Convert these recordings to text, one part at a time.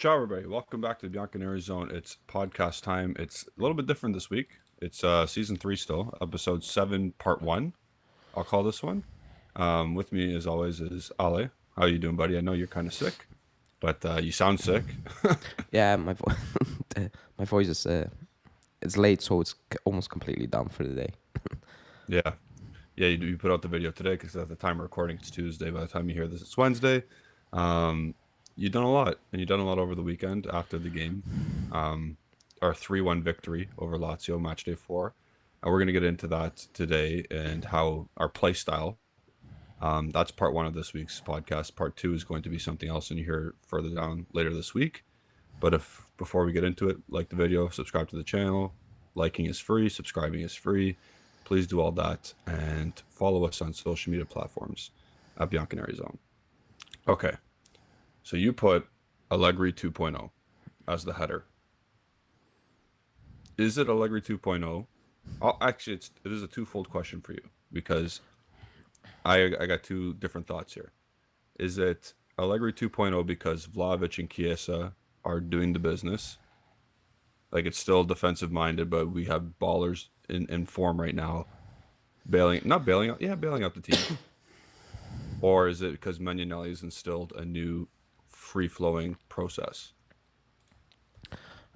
Ciao, everybody. Welcome back to the Bianconeri Zone. It's podcast time. It's a little bit different this week. It's season 3 still, episode 7, part 1. I'll call this one. With me, as always, is Ale. How you doing, buddy? I know you're kind of sick, but you sound sick. Yeah, my voice is it's late, so it's almost completely done for the day. Yeah. Yeah, you put out the video today because at the time of recording, it's Tuesday. By the time you hear this, it's Wednesday. Um, you've done a lot, and you've done a lot over the weekend after the game. Our 3-1 victory over Lazio, match day 4. And we're going to get into that today and how our play style. That's part 1 of this week's podcast. Part 2 is going to be something else, and you hear further down later this week. But if before we get into it, like the video, subscribe to the channel. Liking is free, subscribing is free. Please do all that and follow us on social media platforms at Bianconeri Zone. Okay, so you put Allegri 2.0 as the header. Is it Allegri 2.0? Actually, it is a twofold question for you because I got two different thoughts here. Is it Allegri 2.0 because Vlahovic and Chiesa are doing the business? Like it's still defensive minded, but we have ballers in form right now, bailing out the team. Or is it because Magnanelli's instilled a new free flowing process?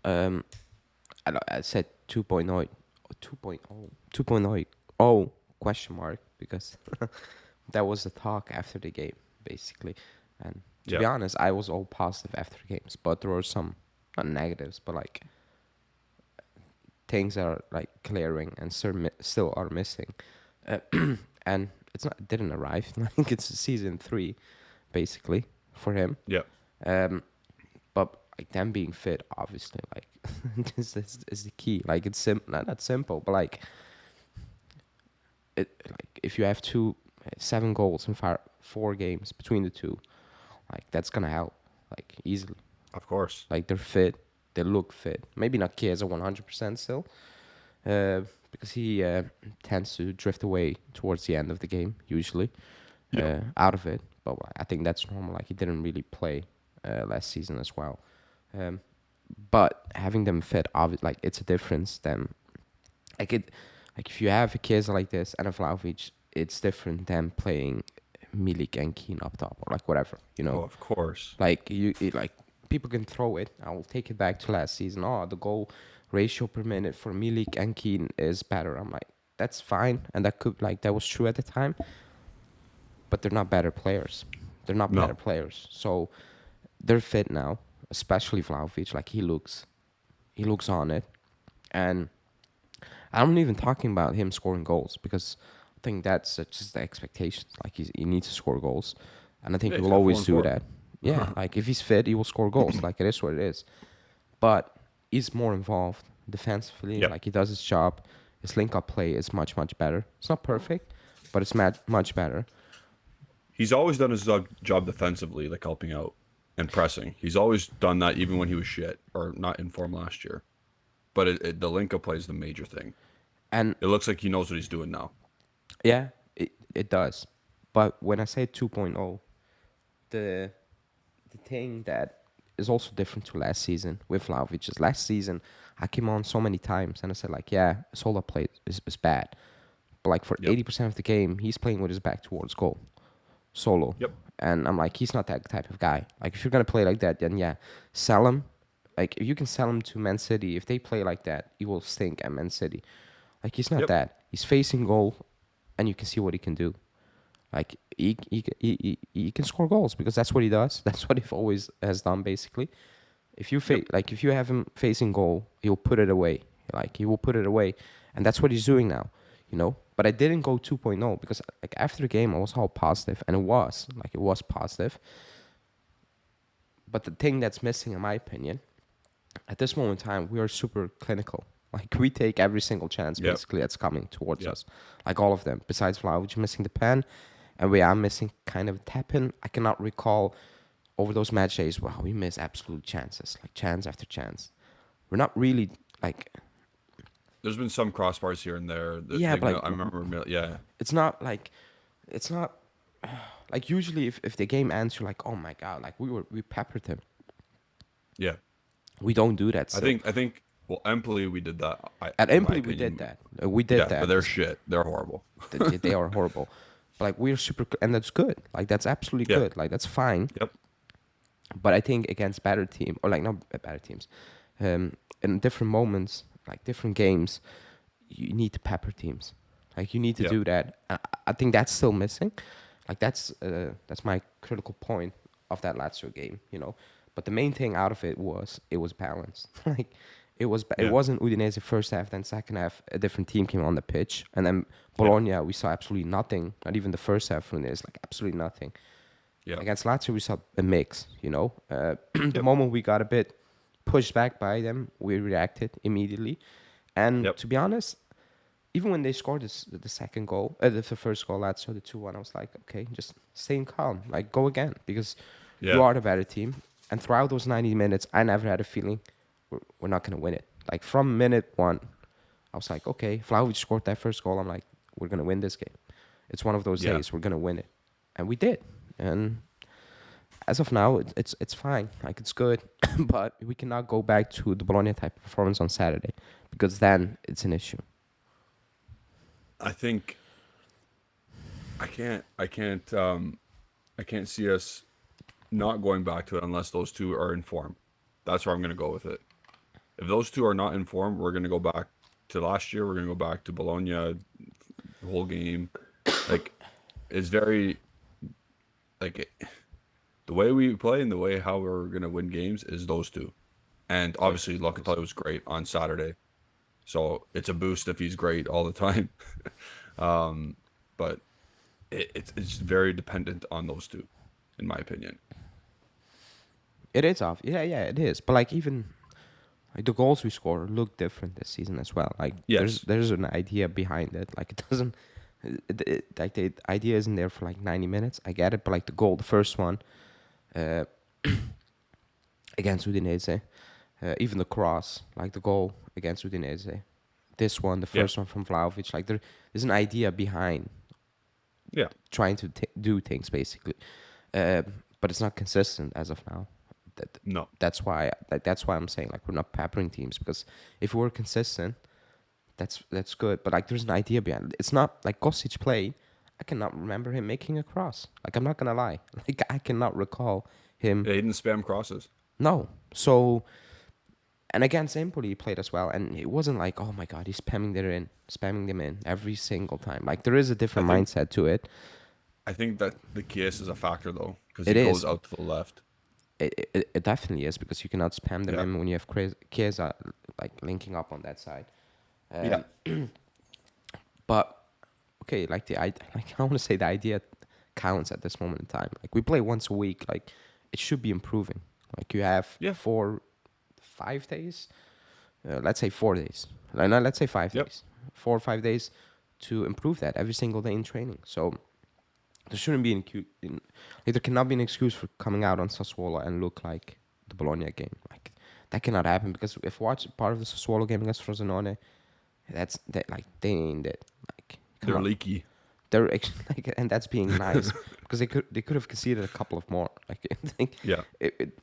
Um, I said 2.0, 2.0, 2.0, oh, question mark, because that was the talk after the game, basically. And to Yeah, be honest, I was all positive after games, but there were some, not negatives, but like things are like clearing and still are missing. Uh, and it didn't arrive. I think it's season 3, basically, for him. yeah, Um, but like them being fit, obviously, like this is the key. Like it's not simple, but like like if you have 7 goals in 4 games between the two, like that's gonna help, like easily. of course. Like they're fit, they look fit. Maybe not Chiesa 100% still, because he tends to drift away towards the end of the game usually, Yeah, out of it. But I think that's normal. Like he didn't really play last season as well. Um, but having them fit, like it's a difference. Than like it, like if you have a Chiesa like this and a Vlahovic, it's different than playing Milik and Keane up top or like whatever. oh, of course. Like like people can throw it. I will take it back to last season. Oh, the goal ratio per minute for Milik and Keane is better. I'm like, that's fine, and that was true at the time. But they're not better players. They're not better No, players. So they're fit now, especially Vlahovic. Like he looks on it, and I'm not even talking about him scoring goals because I think that's just the expectations. Like he needs to score goals, and I think yeah, he he's will got four always and do four. that. Yeah, like if he's fit, he will score goals. Like it is what it is. But he's more involved defensively. Yeah, Like he does his job. His link-up play is much better. It's not perfect, but it's much better. he's always done his job defensively, like helping out and pressing. He's always done that, even when he was shit or not in form last year. But the link up play is the major thing. And It looks like he knows what he's doing now. yeah, it does. But when I say 2.0, the the thing that is also different to last season with Vlahovic is last season I came on so many times and I said like, yeah, solo play is bad. But like for Yep, 80% of the game, he's playing with his back towards goal, solo. yep, And I'm like, he's not that type of guy. Like if you're gonna play like that, then yeah, sell him. Like if you can sell him to Man City, if they play like that, he will stink at Man City. Like he's not yep. that. He's facing goal, and you can see what he can do. Like he can score goals because that's what he does. That's what he always has done basically. If you Yep. like if you have him facing goal, he'll put it away. Like he will put it away, and that's what he's doing now. But I didn't go 2.0 because like after the game I was all positive, and it was positive. But the thing that's missing, in my opinion, at this moment in time, we are super clinical. Like we take every single chance Yep. basically that's coming towards Yep. us, like all of them. Besides Vlahovic missing the pen, and we are missing kind of tap in. I cannot recall over those match days. Wow, we miss absolute chances, like chance after chance. We're not really like There's been some crossbars here and there. yeah, but I like remember. Yeah, it's not like it's not like usually if the game ends, you're like, oh my god, like we peppered him. Yeah. We don't do that I still. think I think well, Empoli we did that. At In my Empoli, we did opinion, that. We did yeah, but that. they're shit. They're horrible. They are horrible. But like we're and that's good. Like that's absolutely Yeah. good. Like that's fine. Yep. But I think against better team or like not better teams, in different moments, like different games, you need to pepper teams. Like you need to Yep. do that. I think that's still missing. Like that's my critical point of that Lazio game. But the main thing out of it was balanced. Like it Yeah. wasn't Udinese first half, then second half a different team came on the pitch, and then Yeah. Bologna we saw absolutely nothing. Not even the first half from this, like absolutely nothing. Yeah. Against Lazio, we saw a mix, The Yep. moment we got a bit pushed back by them, we reacted immediately. And Yep. to be honest, even when they scored the second goal, the first goal, Lazio, the 2-1, I was like, okay, just staying calm. Like, go again, because you Yeah. are the better team. And throughout those 90 minutes, I never had a feeling we're not going to win it. Like, from minute one, I was like, okay, Vlahovic scored that first goal. I'm like, we're going to win this game. It's one of those Yeah. days. We're going to win it. And we did. And as of now, it's fine. Like it's good, but we cannot go back to the Bologna type of performance on Saturday because then it's an issue. I think I can't see us not going back to it unless those two are in form. That's where I'm gonna go with it. If those two are not in form, we're gonna go back to last year. We're gonna go back to Bologna the whole game. Like it's very like the way we play and the way how we're gonna win games is those two. And obviously Locatelli was great on Saturday. So it's a boost if he's great all the time. But it's very dependent on those two, in my opinion. It is off. Yeah, it is. But like even like the goals we score look different this season as well. Like Yes. there's an idea behind it. Like it doesn't like the idea isn't there for like 90 minutes. I get it, but like the goal, the first one, uh, against Udinese, even the cross, like the goal against Udinese, this one, the Yeah. first one from Vlahovic, like there's an idea behind Yeah. trying to do things basically, uh, but it's not consistent as of now. No. That's why I'm saying like we're not peppering teams because if we're consistent, that's good. But like there's an idea behind it. It's not like Kostic play. I cannot remember him making a cross. Like I'm not gonna lie. Like I cannot recall him. Yeah, he didn't spam crosses. No. So and against Empoli he played as well, and it wasn't like oh my god he's spamming them in every single time. Like there is a I different think mindset to it. I think that the Chiesa is a factor though, because he It goes is. out to the left. It definitely is because you cannot spam them Yeah. in when you have Chiesa like linking up on that side. Yeah. But okay, like like I want to say the idea counts at this moment in time. Like we play once a week, like it should be improving. Like you have Yeah. 5 days, let's say 4 days. Like, no, let's say 5 days, 4 or 5 days to improve that every single day in training. So there shouldn't be like, there cannot be an excuse for coming out on Sassuolo and look like the Bologna game. Like that cannot happen because if watch part of the Sassuolo game against Frosinone, like they ain't it. Like come They're on. leaky. Like, and that's being nice because they could have conceded a couple of more. Like I think Yeah.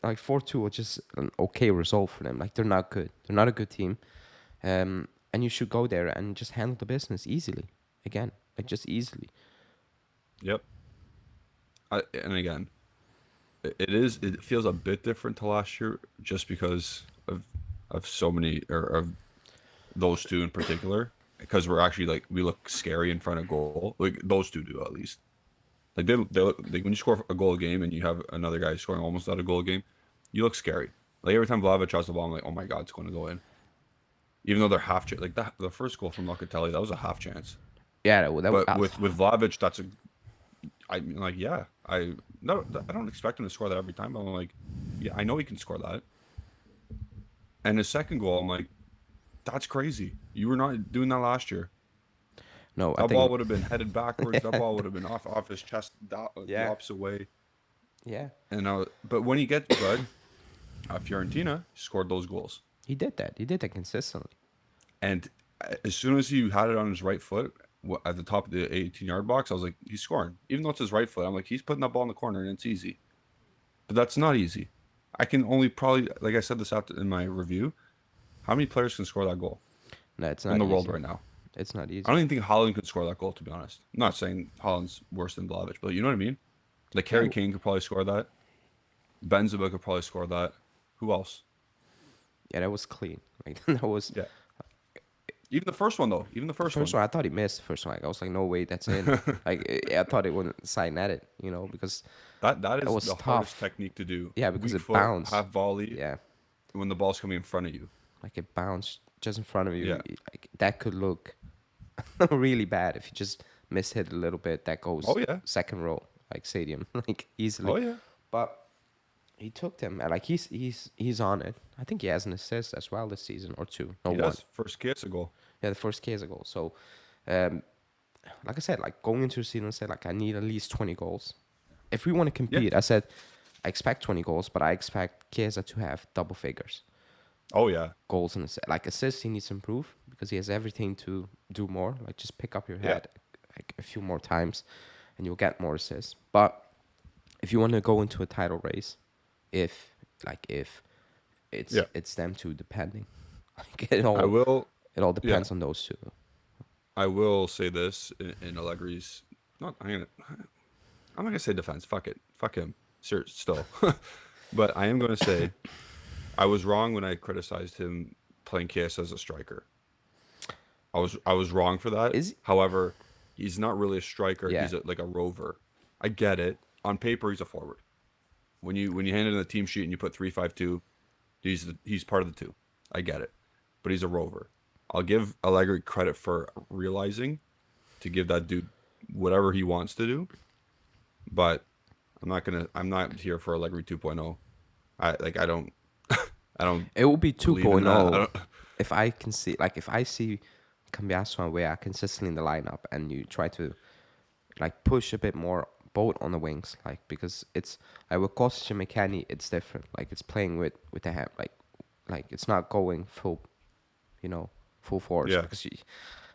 like 4-2 was just an okay result for them. Like they're not good. They're not a good team, and you should go there and just handle the business easily. Again, like just easily. Yep. And again, it feels a bit different to last year just because of so many or of those two in particular because we're actually like we look scary in front of goal, like those two do at least. Like they look like when you score a goal a game and you have another guy scoring almost out a goal a game, you look scary. Like every time Vlahovic has the ball, I'm like, oh my god, it's going to go in. Even though they're half like that, the first goal from Locatelli, that was a half chance. Yeah, But with Vlahovic, that's a I mean, like, yeah, no, I don't expect him to score that every time. But I'm like, yeah, I know he can score that. And his second goal, I'm like, that's crazy. You were not doing that last year. no, I That ball think would have been headed backwards. That ball would have been off his chest, the Yeah. opposite way. yeah, And but when he gets good, Fiorentina scored those goals. he did that. He did that consistently. And as soon as he had it on his right foot at the top of the 18-yard box, I was like, he's scoring. Even though it's his right foot, I'm like, he's putting that ball in the corner and it's easy. But that's not easy. I can only probably, like I said this after in my review, how many players can score that goal No, it's in not the world easy. right now? It's not I easy. don't even think Haaland could score that goal, to be honest. I'm not saying Haaland's worse than Vlahovic, but you know what I mean? Like Yeah, Harry Kane could probably score that. Benzema could probably score that. Who else? yeah, that was clean. Like that was Yeah. Even the first one though. Even the the first first one. one. I thought he missed the first one. Like, I was like, no way, that's in. Like I thought it wouldn't sign at it, because That it is was the hardest tough. technique to do. Yeah, because Weak it foot, bounced. half volley, Yeah, when the ball's coming in front of you. like it bounced just in front of you. Yeah. Like that could look really bad if you just miss hit a little bit. That goes Oh yeah. second row, like stadium, like easily. Oh yeah. But he took them, and like he's on it. I think he has an assist as well this season or two. No, He one. does. First Chiesa goal. Yeah, the first Chiesa goal. So, um, like I said, like going into the season, I said like I need at least 20 goals. If we want to Yeah. compete, I said I expect 20 goals, but I expect Chiesa to have double figures Oh yeah. goals and like assists. He needs to improve because he has everything to do more. Like just pick up your Yeah. head like a few more times, and you'll get more assists. But if you want to go into a title race, if it's Yeah. it's them two depending, like I will it all yeah. depends on those two. I will say this in Allegri's not I'm not gonna say defense. Fuck it. Fuck him. Still. But I am gonna say I was wrong when I criticized him playing Chiesa as a striker. I was wrong for that. Is However, he's not really a striker. yeah. He's like a rover. I get it. On paper, he's a forward. When you hand it in the team sheet and you put 3-5-2, he's part of the two. I get it, but he's a rover. I'll give Allegri credit for realizing to give that dude whatever he wants to do, but I'm not here for Allegri 2.0. I don't I don't It will be believe in that. I 2.0 don't, if I can see, like, if I see Cambiaso and Weah consistently in the lineup, and you try to like push a bit more both on the wings, like because it's like with Kostic and McKennie, it's different. Like it's playing with the hand, like it's not going full, full force yeah. because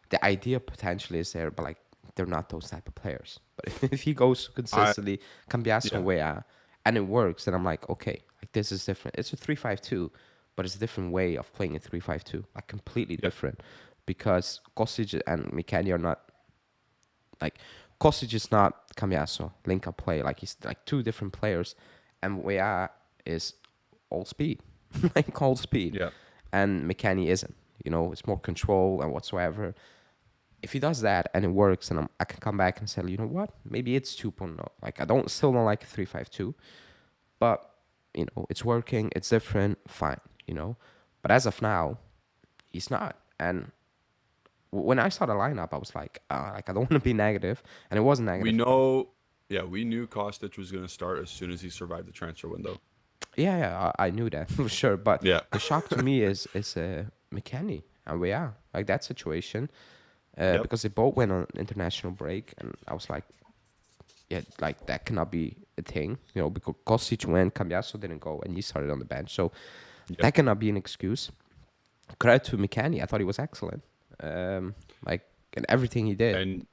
the idea potentially is there, but like they're not those type of players. But if he goes I consistently Cambiaso yeah. and Weah and it works, then I'm like, okay, like this is different. It's a 3-5-2, but it's a different way of playing a 3-5-2, like completely Yeah. different, because Kostic and McKennie are not like Kostic is not Cambiaso link up play. Like he's like two different players, and Weah is all speed, like all speed, Yeah. and McKennie isn't. It's more control and whatsoever. If he does that and it works, and I can come back and say, you know what, maybe it's 2.0. Like I still don't like 3-5-2, but it's working, it's different, fine. But as of now, he's not. And when I saw the lineup, I was like I don't want to be negative, and it wasn't We negative. know yeah, we knew Kostic was going to start as soon as he survived the transfer window. Yeah, I knew that for sure. But Yeah. the shock to me is McKennie and we are like that situation, Yep. because they both went on international break, and I was like, yeah, like that cannot be a thing, because Kostic went, Cambiaso didn't go, and he started on the bench, so Yep. that cannot be an excuse. Credit to McKennie, I thought he was excellent, like in everything he did. And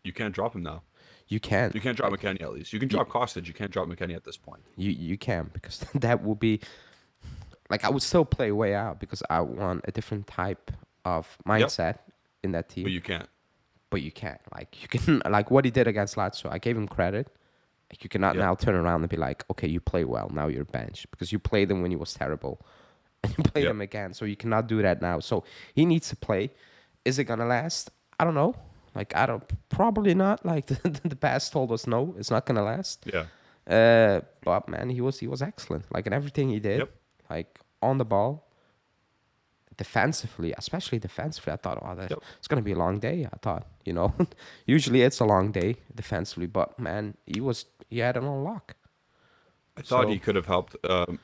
you can't drop him now. You can, You can't drop like, McKennie at least. You can you drop Kostic. You can't drop McKennie at this point. you can, because that will be like I would still play way out because I want a different type of Yep. mindset in that But team. you can't. But you can't. Like you can like what he did against Lazio. I gave him credit. Like you cannot Yep. now turn around and be like, okay, you play well. Now you're bench because you played him when he was terrible, and you played Yep. him again. So you cannot do that now. So he needs to play. Is it gonna last? I don't know. Like I don't. Probably not. Like the past told us no, it's not gonna last. Yeah. But man, he was excellent. Like in everything he did. Yep. Like on the ball, defensively, especially defensively, I thought, Yep. it's gonna be a long day. I thought, usually it's a long day defensively, but man, he had it on lock. I thought he So could have helped. I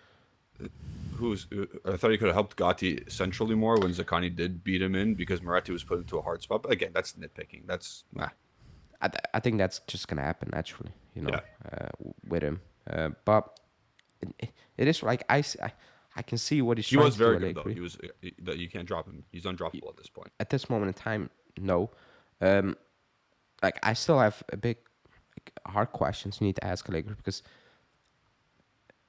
thought he could have helped Gatti centrally more when Zaccani did beat him in because Miretti was put into a hard spot. But again, that's nitpicking. That's I think that's just gonna happen naturally, yeah. with him. But it is like I can see what he's He trying was to do. very good though. Allegri. He was that you can't drop him. He's undroppable at this point. At this moment in time, no. Um, like I still have a big hard questions you need to ask Allegri because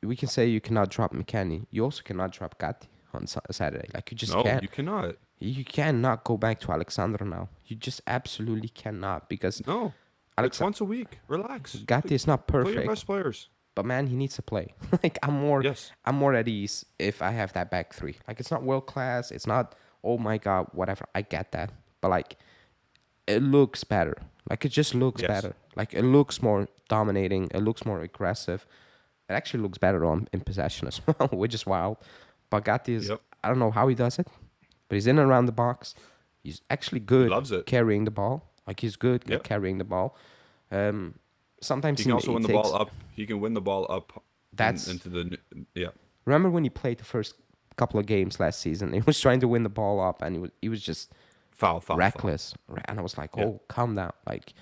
we can say you cannot drop McKennie. You also cannot drop Gatti on Saturday. Like you just No, can't. you cannot. You cannot go back to Alexandro now. You just absolutely cannot because No, it's Alex once a week. Relax. Gatti is not Play your perfect, best players. but man, he needs to play. Like Yes. I'm more at ease if I have that back three. Like it's not world class. It's not oh my god whatever. I get that, but like it looks better. Like it just looks Yes. better. Like it looks more dominating. It looks more aggressive. It actually looks better on in possession as well, which is wild. But Gatti is Yep. I don't know how he does it, but he's in and around the box. He's actually He good loves it. carrying the ball. Like he's good at Yep. carrying the ball. Um, sometimes He can also he win the takes. ball up. He can win the ball up That's into the yeah. remember when he played the first couple of games last season. He was trying to win the ball up, and he was just Foul. reckless. And I was like, Yeah. oh, calm down. Like,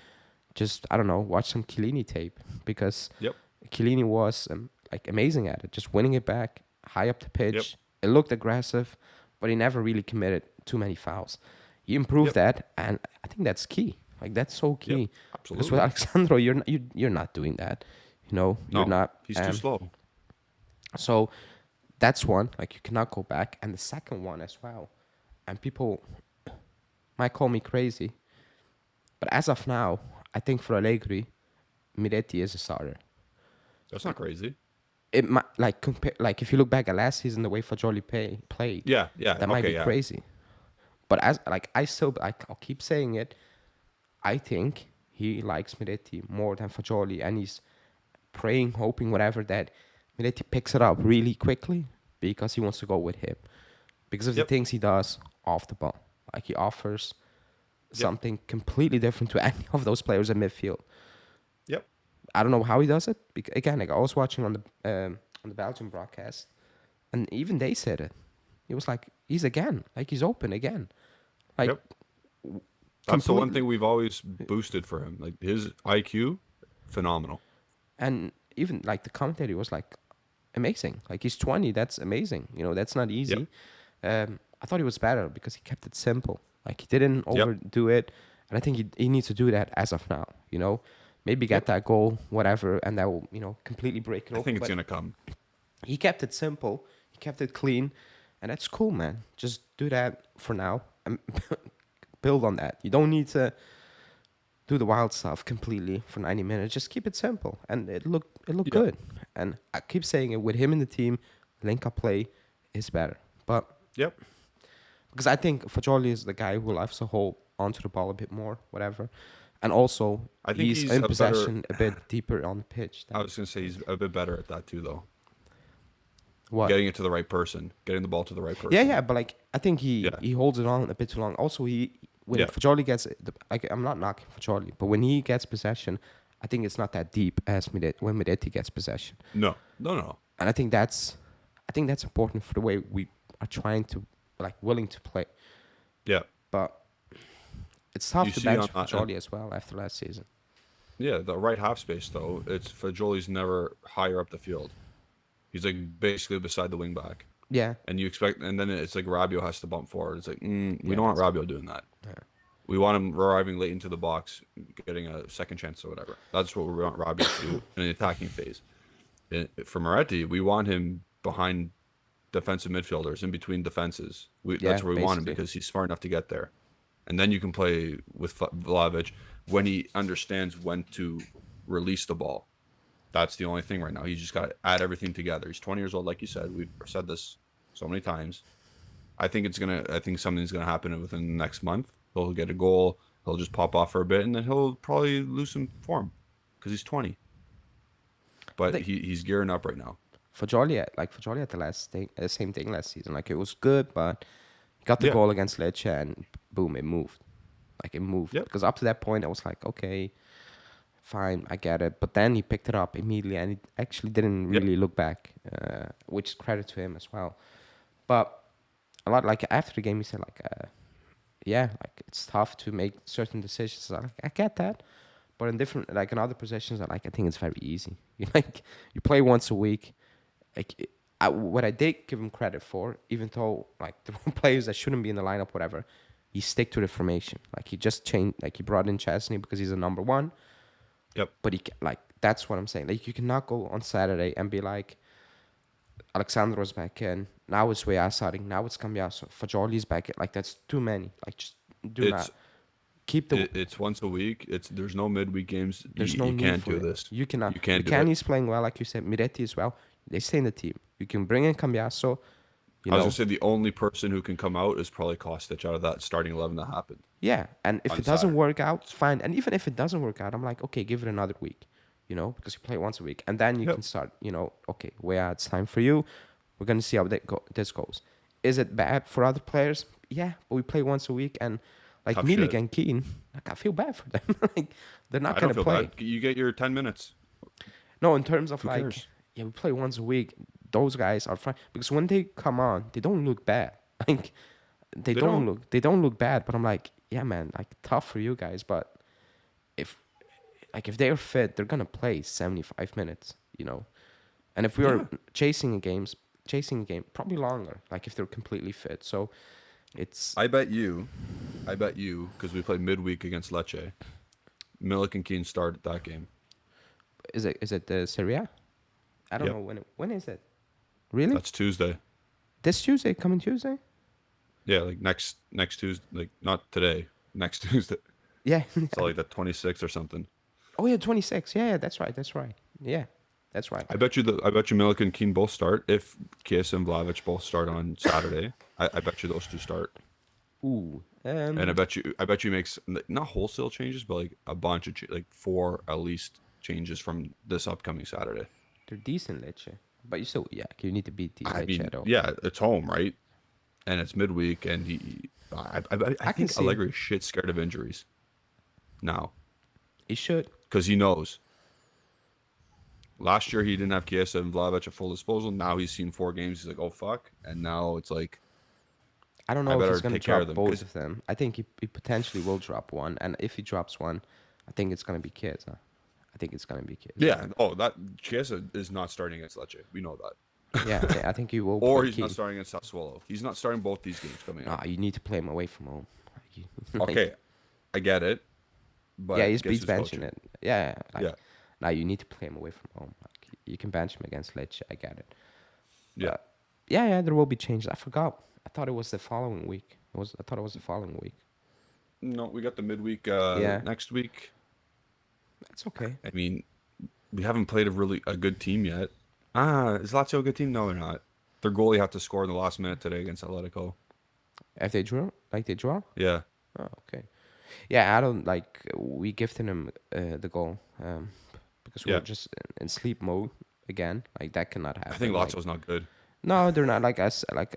just I don't know, watch some Chiellini tape because Yep. Chiellini was like amazing at it, just winning it back high up the pitch. Yep. It looked aggressive, but he never really committed too many fouls. He improved Yep. that, and I think that's key. Like that's so key. Yep. Because with Absolutely. Alexandro, you're not doing that. You know, you're No, not. he's too slow. So that's one. Like you cannot go back. And the second one as well. And people might call me crazy, but as of now, I think for Allegri, Miretti is a starter. That's not crazy. It might like if you look back at last season, the way Fajoli played, Yeah. that might Okay. be Yeah. crazy. But as like I still I'll keep saying it. I think he likes Miretti more than Fajoli, and he's praying, hoping, whatever that Miretti picks it up really quickly because he wants to go with him because of the Yep. things he does off the ball. Like he offers Yep. something completely different to any of those players in midfield. Yep. I don't know how he does it. Again, like I was watching on the Belgian broadcast, and even they said it. He was like, he's open again. Like Yep. That's the one completely- thing we've always boosted for him. Like his IQ, phenomenal. And even like the commentator was like, amazing. Like he's 20, that's amazing. You know, that's not easy. I thought he was better because he kept it simple. Like he didn't Yep. overdo it, and I think he needs to do that as of now. You know, maybe get Yep. that goal, whatever, and that will completely break it I open. think it's But gonna come. he kept it simple. He kept it clean, and that's cool, man. Just do that for now and build on that. You don't need to do the wild stuff completely for 90 minutes. Just keep it simple, and it looked Yeah. good. And I keep saying it with him in the team, link up play is better. But Yep. because I think Fajoli is the guy who loves to hold onto the ball a bit more, whatever. And also, I think he's he's in a possession a bit deeper on the pitch. I was gonna say he's a bit better at that too, though. What? Getting it to the right person, getting the ball to the right person. Yeah, but like I think Yeah. he holds it on a bit too long. Also, when Yeah. Fajoli gets like I'm not knocking Fajoli, but when he gets possession, I think it's not that deep as when Miretti gets possession. No. And I think that's important for the way we are trying to willing to play. Yeah. But it's tough You to see bench on- Fajoli as well after last season. Yeah, the right half space though. It's Fajoli's never higher up the field. He's like basically beside the wing back, Yeah, and you expect, and then it's like Rabiot has to bump forward. It's like we Yeah, don't want Rabiot doing that. Yeah. We want him arriving late into the box, getting a second chance or whatever. That's what we want Rabiot to do in the attacking phase. For Miretti, we want him behind defensive midfielders, in between defenses. That's where we want him basically. because he's smart enough to get there. And then you can play with Vlahovic when he understands when to release the ball. That's the only thing right now. He's just got to add everything together. He's 20 years old, like you said. We've said this so many times. I think something's gonna happen within the next month. He'll get a goal. He'll just pop off for a bit, and then he'll probably lose some form because he's 20. But he's gearing up right now. Fajoli had the same thing last season. Like it was good, but he got the Yeah. goal against Lecce and boom, it moved. Like it moved. Yep. Because up to that point, I was like, okay, fine, I get it. But then he picked it up immediately, and he actually didn't really look back, which is credit to him as well. But a lot like after the game, he said like it's tough to make certain decisions. I get that. But in different, in other positions, I think it's very easy. You play once a week. What I did give him credit for, even though there were players that shouldn't be in the lineup, whatever, he stick to the formation. He just changed. He brought in Chesney because he's a number one. Yep. But that's what I'm saying. You cannot go on Saturday and be like, Alexandro's back in. Now it's Weah starting. Now it's Cambiaso. Fajoli's back in. Like, that's too many. Like, just do It's not keep the. it's once a week. There's no midweek games. There's no You need can't for do it. this. You cannot. You can't do it. Lucani's playing well, like you said. Miretti as well. They stay in the team. You can bring in Cambiaso. You I was know, gonna say the only person who can come out is probably Kostic out of that starting 11 that happened yeah. And if on it doesn't Saturday. work out, it's fine. And even if it doesn't work out, I'm like, okay, give it another week. You know, because you play once a week, and then you Yep. can start. Okay, Weah, it's time for you. We're gonna see how this goes. Is it bad for other players? Yeah, but we play once a week, and like Tough Milik shit. and Keane, like I feel bad for them. Like they're not I don't gonna feel play. bad. You get your 10 minutes. No, in terms of Who like, cares? yeah, we play once a week. Those guys are fine because when they come on, they don't look bad. Like They don't. they don't look bad. But I'm like, yeah, man, like tough for you guys. But if if they're fit, they're gonna play 75 minutes. And if we are Yeah. chasing a game, probably longer. Like if they're completely fit. So it's I bet you, because we play midweek against Lecce. Milik and Keane started that game. is it the Serie A? I don't Yep. know when is it? Really? That's Tuesday. This Tuesday, coming Tuesday? Yeah, like next Tuesday, like not today, next Tuesday. Yeah. So like the 26th or something. Oh yeah, 26. Yeah, that's right. That's right. Yeah, that's right. I bet you Milik and Keane both start. If Chiesa and Vlahovic both start on Saturday, I bet you those two start. Ooh. And I bet you makes not wholesale changes, but like a bunch of like 4 at least changes from this upcoming Saturday. They're decent, Lecce. But you still, yeah, you need to beat the I mean, Lecce though. yeah, it's home, right? And it's midweek, and I can think see. Allegri is shit scared of injuries now He should. because he knows. Last year he didn't have Chiesa and Vlahovic at full disposal. Now he's seen 4 games. He's like, oh fuck, and now it's like I don't I know if better he's gonna take care of drop them, both 'cause- of them. I think he potentially will drop one, and if he drops one, I think it's gonna be Chiesa. I think it's gonna be Chiesa. yeah. Oh, that Chiesa is not starting against Lecce. We know that. Yeah, I think he will. Or play he's not Keane. starting against Sassuolo. He's not starting both these games coming up. Nah, you need to play him away from home. Okay, I get it. But Yeah, he's guess who's benching coaching? it. Yeah, like, Yeah. now you need to play him away from home. Like, you can bench him against Lecce. I get it. Yeah. But yeah, there will be changes. I forgot. I thought it was the following week. I thought it was the following week. No, we got the midweek Yeah. next week. That's okay. I mean, we haven't played a good team yet. Is Lazio a good team? No, they're not. Their goalie had to score in the last minute today against Atletico. If they draw. Yeah. Oh, okay. Yeah, I don't like. We gifted him the goal because we Yeah. were just in sleep mode again. Like that cannot happen. I think like, Lazio's not good. No, they're not like us. Like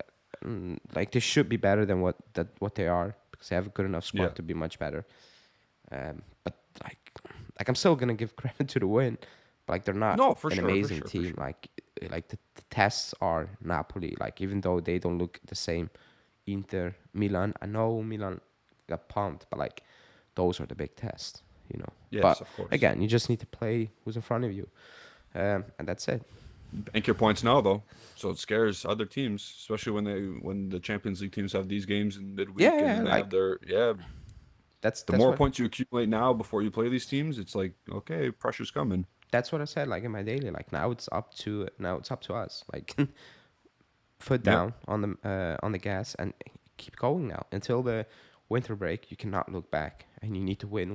they should be better than what they are because they have a good enough squad Yeah. to be much better. But like I'm still gonna give credit to the win, but like they're not No, for an sure, for amazing sure, for team. sure. Like the tests are Napoli. Like even though they don't look the same, Inter, Milan. I know Milan got pumped, but like those are the big tests. Yes, But of course. again, you just need to play who's in front of you, and that's it. Bank your points now, though, so it scares other teams, especially when the Champions League teams have these games in midweek Yeah, and they like have their that's The that's more what, points you accumulate now before you play these teams, it's like okay, pressure's coming. that's what I said. Like in my daily, like now it's up to us. Like foot Yeah. down on the gas and keep going now until the winter break. You cannot look back, and you need to win.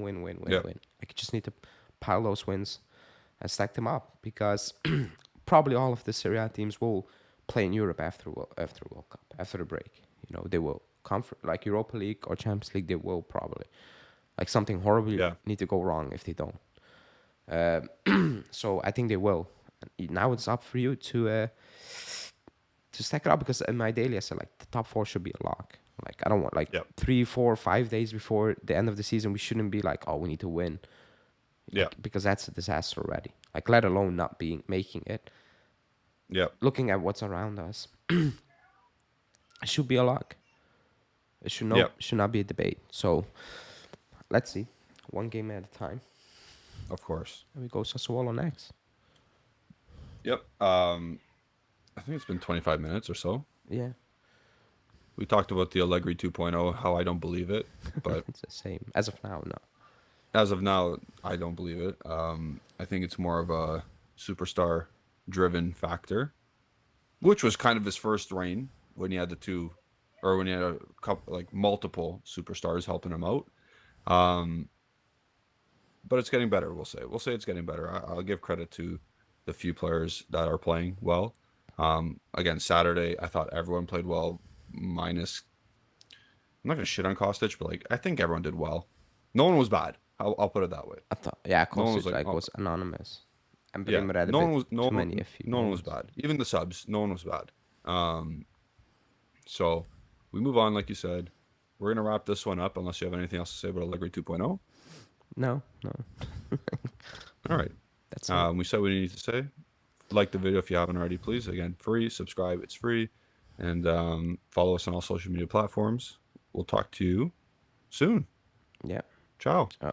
Yeah. Like you just need to pile those wins and stack them up because probably all of the Serie A teams will play in Europe after World Cup after the break. They will like Europa League or Champions League. They will probably like something horrible Yeah. need to go wrong if they don't. So I think they will. Now it's up for you to stack it up because in my daily I said like the top 4 should be a lock. Like I don't want like Yep. 3, 4, 5 days before the end of the season we shouldn't be like, oh, we need to win. Yeah. Because that's a disaster already. Like let alone not making it. Yeah. Looking at what's around us, it should be a lock. It should not Yep. should not be a debate. So let's see, one game at a time. Of course. And we go Sassuolo next. Yep. I think it's been 25 minutes or so. Yeah, We talked about the Allegri 2.0, how I don't believe it, but it's the same as of now. No, as of now, I don't believe it. I think it's more of a superstar-driven factor. which was kind of his first reign when he had the two, or when he had a couple, like multiple superstars helping him out. Um, but it's getting better. We'll say it's getting better. I'll give credit to the few players that are playing well. Again, Saturday, I thought everyone played well, minus. I'm not gonna shit on Kostic, but like I think everyone did well. No one was bad. I'll put it that way. I thought, yeah, No one was Kostic like, like oh, was anonymous, and yeah. Bremer had a No one bit was too many iffy no one was moments. bad. Even the subs, no one was bad. So we move on, like you said. We're gonna wrap this one up unless you have anything else to say about Allegri 2.0. No, no, All right. that's it. We said what we need to say. Like the video if you haven't already, please. Again, free. Subscribe. It's free. And follow us on all social media platforms. We'll talk to you soon. Yeah. Ciao. Oh.